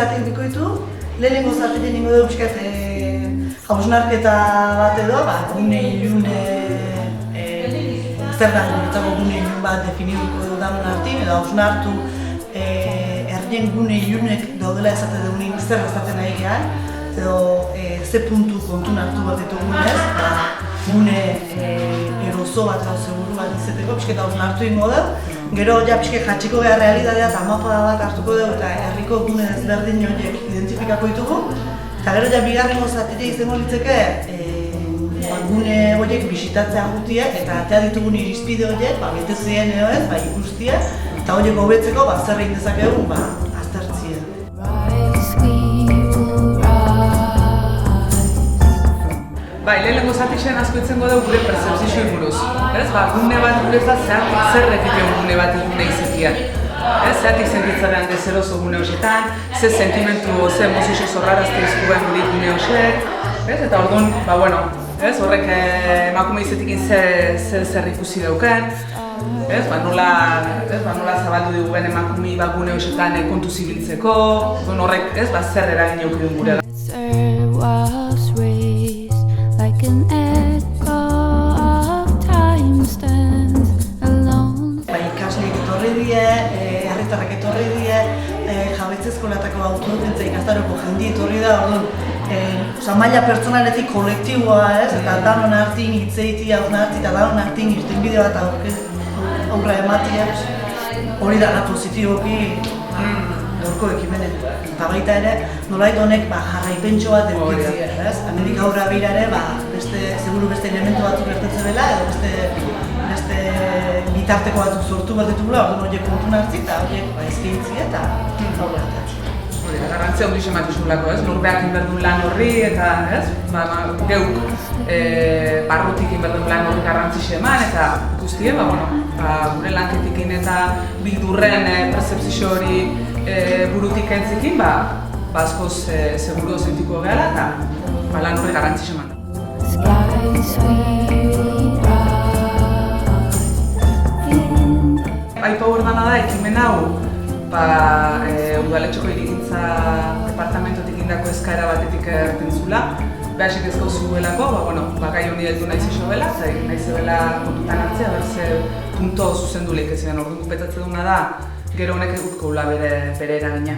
zatik bikoitu, lehenengo zatik ningo dugu pixkat hausnarketa bat edo, gune ilune, zer da gune ilun bat definituko dudan artin, edo hausnartu erdien gune ilunek daudela esate dugunin zer ezaten nahi gehan, edo ze puntu kontun hartu bat ditugunez, gune eroso bat edo seguru bat izeteko, pixket hausnartu ingo dugu. Gero ja pixket jatxiko geha realitatea eta mapada bat hartuko dugu eta herriko gune ezberdin horiek identifikako ditugu. Eta gero ja bigarrengo zatitik izango litzeke gune horiek bisitatzea gutiek eta atea ditugun irizpide horiek betezien edo ez, ikustia eta horiek hobetzeko zer egin dezakegu aztertzia. Lehenengo zatixen asko itzengo dugu gure percepzioa buruz. Gune bat guretzat zer egiten gune bat gune izatea. Zeratik sentitzaren dezeroso gune horietan, ze sentimentu, ze emozio zorrarazte izkuen gure gune horiek. Eta orduan, horrek emakume izatikin zer ikusi dauken. Nola zabaldu diguen emakume gune horietan kontu zibiltzeko. Horrek zer eragin jaukidun gure. Ikasleek etorri die, herritarrak etorri die, jabetze eskolatako autodefentza ikastaroko jende etorri da, orduan maila pertsonaletik kolektiboa eta danon hartin hitz egitea, eta danon hartin irtenbide bat aurra ematea, hori dara positiboki gaurko ekimenen. Eta baita ere, nolait honek jarraipentxo bat edukitzea, hemendik aurra begira ere, seguru beste elementu batzuk gertatzen dela, edo beste bitarteko batzuk sortu bat ditugula, orduan horiek kontun hartzi eta horiek eskaintzia eta aurra hartatzi. Garrantzia hori sematu zugulako, norbeak inberdun lan horri eta geuk barrutik inberdun lan horri garrantzia eman eta guztie, gure lanketikin eta bildurren percepzio hori burutik entzikin, askoz seguro sentiko gehala eta lan horri garrantzia eman. Aipa hordana da, ekimen hau udaletxoko hirigintza departamentotik indako eskaera batetik erten zula. Behasik ezko zuelako, gai honi heldu nahi zizobela, nahi zebela kontutan hartzea, berze punto zuzendu lehik ezin. Orduan gupetatzen duna da, gero honek egutko bere eragina.